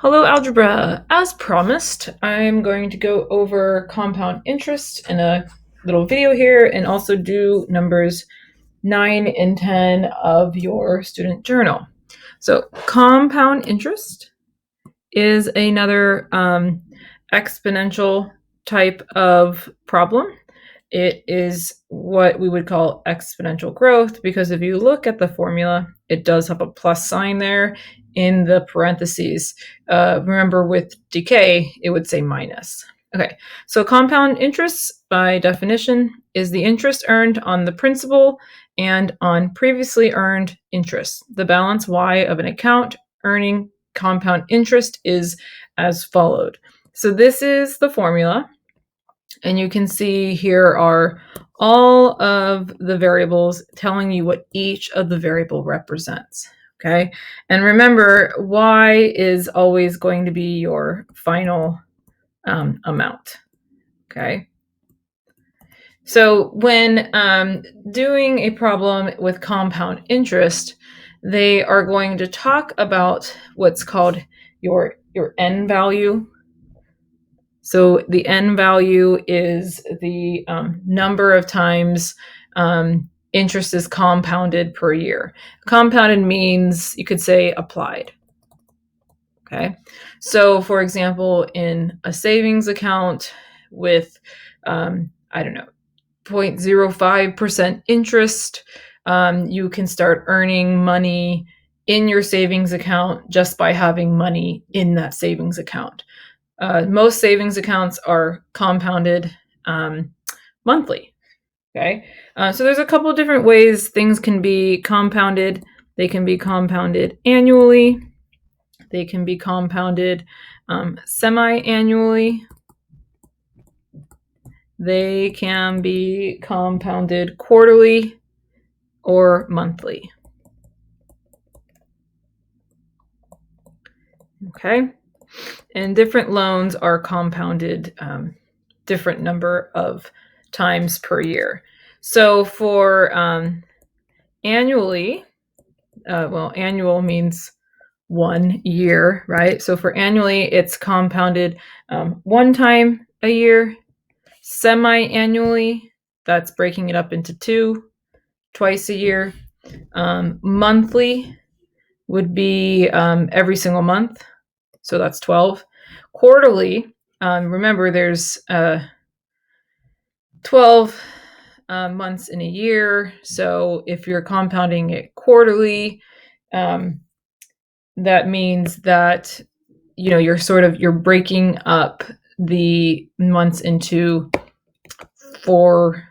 Hello, algebra. As promised, I'm going to go over compound interest in a little video here and also do numbers 9 and 10 of your student journal. So compound interest is another exponential type of problem. It is what we would call exponential growth because if you look at the formula, it does have a plus sign there in the parentheses. Remember, with decay, it would say minus. Okay, so compound interest, by definition, is the interest earned on the principal and on previously earned interest. The balance Y of an account earning compound interest is as followed. So this is the formula. And you can see here are all of the variables telling you what each of the variable represents. Okay. And remember, Y is always going to be your final amount. Okay. So when doing a problem with compound interest, they are going to talk about what's called your n value. So the n value is the number of times interest is compounded per year. Compounded means, you could say, applied. Okay. So for example, in a savings account with, 0.05% interest, you can start earning money in your savings account just by having money in that savings account. Most savings accounts are compounded monthly. Okay, so there's a couple of different ways things can be compounded. They can be compounded annually. They can be compounded semi-annually. They can be compounded quarterly or monthly. Okay. And different loans are compounded different number of times per year. So for annually, annual means 1 year, right? So for annually, it's compounded one time a year. Semi-annually, that's breaking it up into two, twice a year. Monthly would be every single month. So that's 12. Quarterly, remember there's 12 months in a year. So if you're compounding it quarterly, that means that you're breaking up the months into 4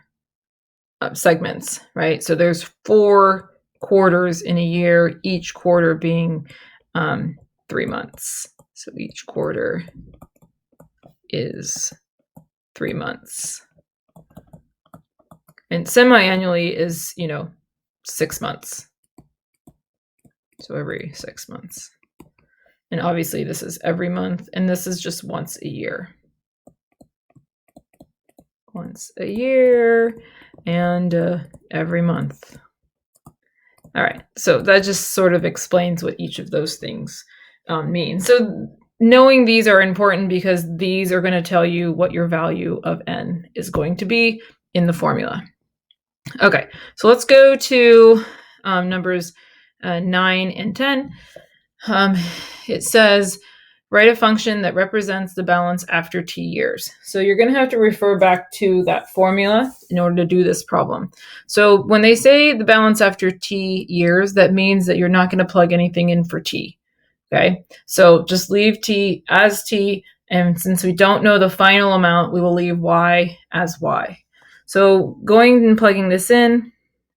segments, right? So there's 4 quarters in a year, each quarter being 3 months. So each quarter is 3 months. And semi-annually is, 6 months. So every 6 months. And obviously this is every month, and this is just once a year. Once a year and every month. All right, so that just sort of explains what each of those things mean. So knowing these are important because these are going to tell you what your value of n is going to be in the formula. Okay, so let's go to numbers 9 and 10. It says, write a function that represents the balance after t years. So you're going to have to refer back to that formula in order to do this problem. So when they say the balance after t years, that means that you're not going to plug anything in for t. Okay, so just leave t as t, and since we don't know the final amount, we will leave y as y. So going and plugging this in,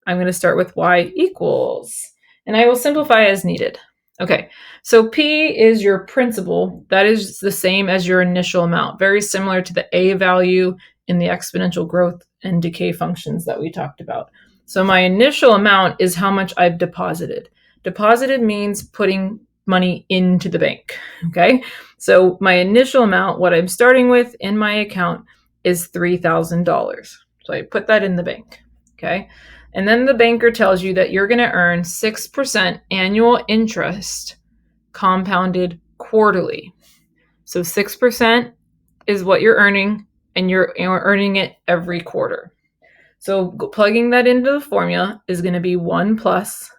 I'm going to start with y equals, and I will simplify as needed. Okay, so P is your principal. That is the same as your initial amount, very similar to the A value in the exponential growth and decay functions that we talked about. So my initial amount is how much I've deposited. Deposited means putting money into the bank, okay? So my initial amount, what I'm starting with in my account, is $3,000. So I put that in the bank, okay? And then the banker tells you that you're going to earn 6% annual interest compounded quarterly. So 6% is what you're earning, and you're earning it every quarter. So plugging that into the formula is going to be 1 plus.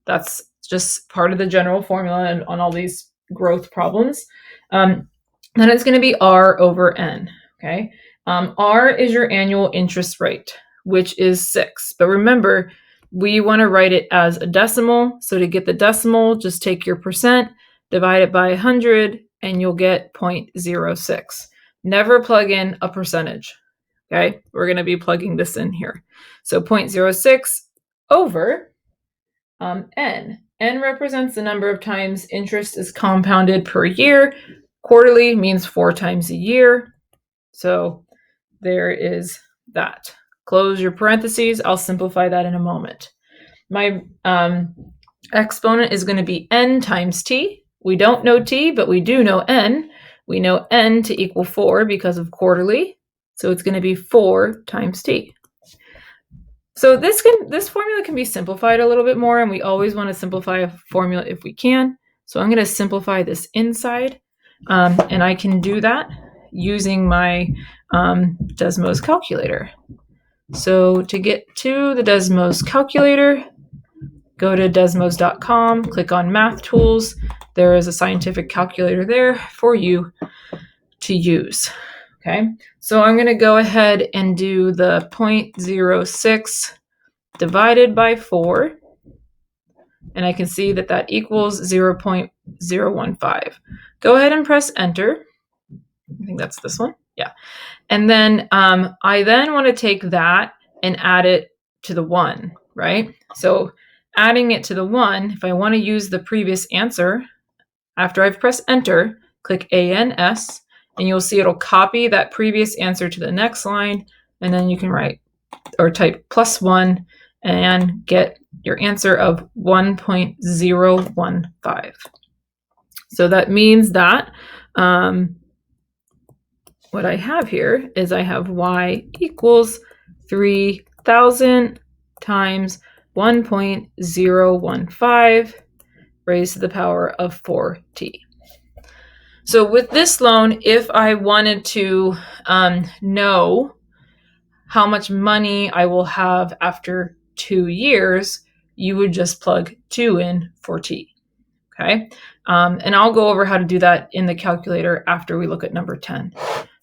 That's just part of the general formula and on all these growth problems. Then it's going to be R over N. Okay. R is your annual interest rate, which is 6. But remember, we want to write it as a decimal. So to get the decimal, just take your percent, divide it by 100, and you'll get 0.06. Never plug in a percentage. Okay, we're going to be plugging this in here. So 0.06 over N. N represents the number of times interest is compounded per year. Quarterly means 4 times a year. So there is that. Close your parentheses. I'll simplify that in a moment. My exponent is going to be N times T. We don't know T, but we do know N. We know N to equal 4 because of quarterly. So it's going to be 4 times T. So this formula can be simplified a little bit more, and we always want to simplify a formula if we can. So I'm going to simplify this inside, and I can do that using my Desmos calculator. So to get to the Desmos calculator, go to desmos.com, click on Math Tools. There is a scientific calculator there for you to use. Okay, so I'm going to go ahead and do the 0.06 divided by 4, and I can see that that equals 0.015. Go ahead and press enter. I think that's this one. Yeah. And then I then want to take that and add it to the 1, right? So adding it to the 1, if I want to use the previous answer, after I've pressed enter, click ANS, and you'll see it'll copy that previous answer to the next line, and then you can write or type +1 and get your answer of 1.015. So that means that what I have here is I have y equals 3,000 times 1.015 raised to the power of 4t. So with this loan, if I wanted to know how much money I will have after 2 years, you would just plug 2 in for t. Okay, and I'll go over how to do that in the calculator after we look at number 10.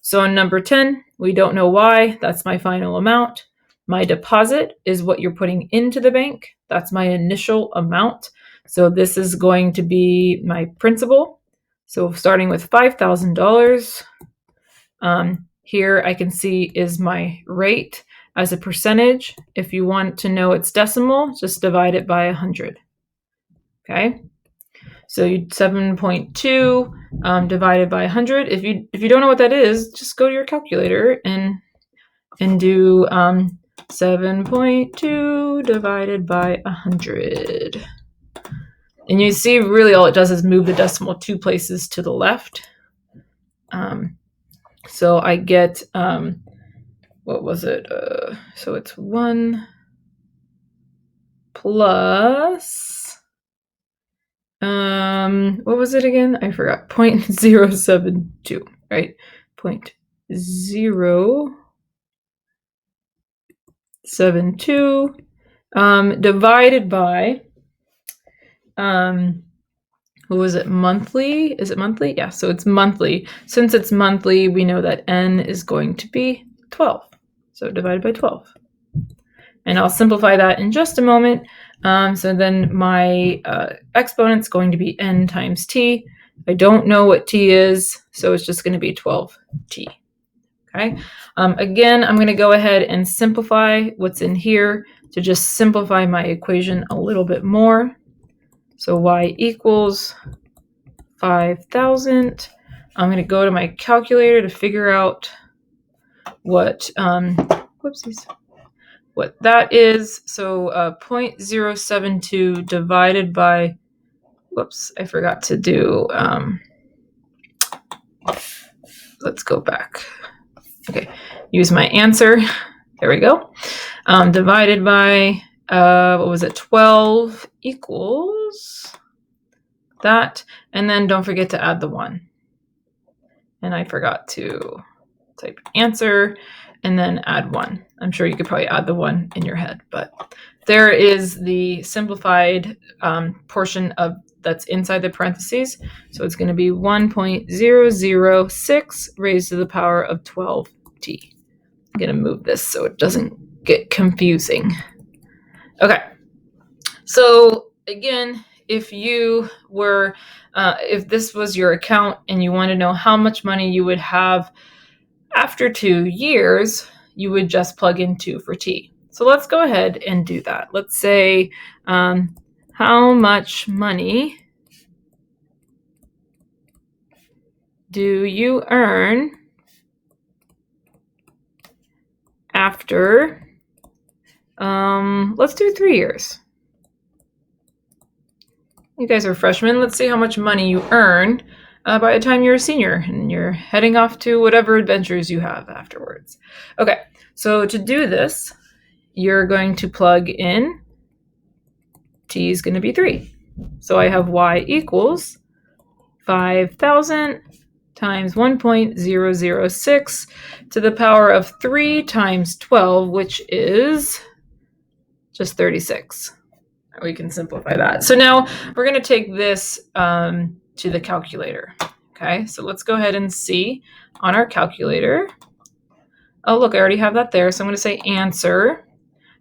So in number 10, we don't know why. That's my final amount. My deposit is what you're putting into the bank. That's my initial amount. So this is going to be my principal. So starting with $5,000, here I can see is my rate as a percentage. If you want to know its decimal, just divide it by 100. Okay, so 7.2 divided by 100. If you don't know what that is, just go to your calculator and do 7.2 divided by 100. And you see really all it does is move the decimal 2 places to the left. So I get, what was it? So it's 1 plus, what was it again? I forgot. 0.072, right? 0.072 divided by, what was it, monthly? Is it monthly? Yeah, so it's monthly. Since it's monthly, we know that n is going to be 12. So divided by 12. And I'll simplify that in just a moment. So then my exponent's going to be n times t. I don't know what t is, so it's just going to be 12t. Okay. Again, I'm going to go ahead and simplify what's in here to just simplify my equation a little bit more. So y equals 5,000. I'm going to go to my calculator to figure out what, what that is. So 0.072 divided by, I forgot to do, let's go back. Okay, use my answer. There we go. Divided by, 12 equals that, and then don't forget to add the 1. And I forgot to type answer and then add 1. I'm sure you could probably add the 1 in your head, but there is the simplified portion of that's inside the parentheses. So it's going to be 1.006 raised to the power of 12t. I'm going to move this so it doesn't get confusing. Okay. So again, if you were, if this was your account and you want to know how much money you would have after 2 years, you would just plug in 2 for t. So let's go ahead and do that. Let's say, how much money do you earn after, let's do 3 years. You guys are freshmen. Let's see how much money you earn by the time you're a senior and you're heading off to whatever adventures you have afterwards. Okay, so to do this, you're going to plug in t is going to be 3. So I have y equals 5,000 times 1.006 to the power of 3 times 12, which is just 36. We can simplify that. So now we're going to take this to the calculator. Okay, so let's go ahead and see on our calculator. Oh, look, I already have that there. So I'm going to say answer.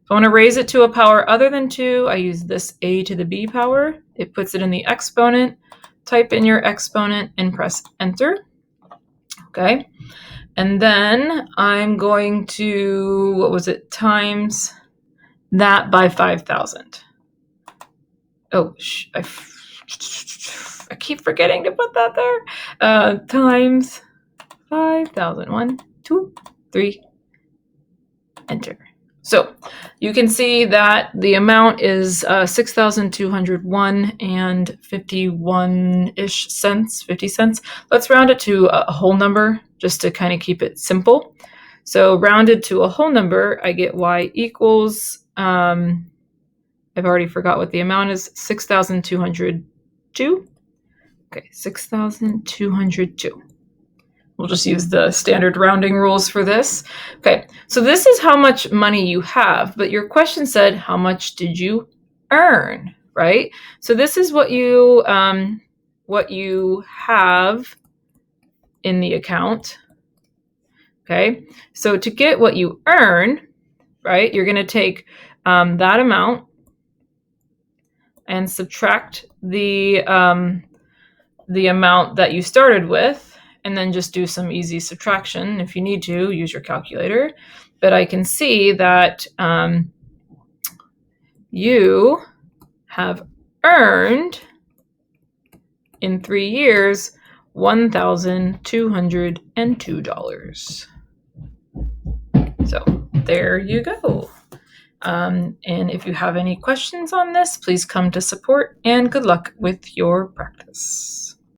If I want to raise it to a power other than 2, I use this a to the b power. It puts it in the exponent. Type in your exponent and press enter. Okay, and then I'm going to, what was it, times that by 5,000. Oh, I keep forgetting to put that there. Times 5,000. 1, 2, 3, enter. So you can see that the amount is 6,201 and 51-ish cents, 50 cents. Let's round it to a whole number just to kind of keep it simple. So rounded to a whole number, I get y equals, I've already forgot what the amount is, 6,202. Okay, 6,202. We'll just use the standard rounding rules for this. Okay, so this is how much money you have, but your question said, how much did you earn, right? So this is what you have in the account. Okay, so to get what you earn, right, you're going to take that amount and subtract the amount that you started with, and then just do some easy subtraction. If you need to, use your calculator. But I can see that you have earned in 3 years $1,202. So there you go. And if you have any questions on this, please come to support, and good luck with your practice.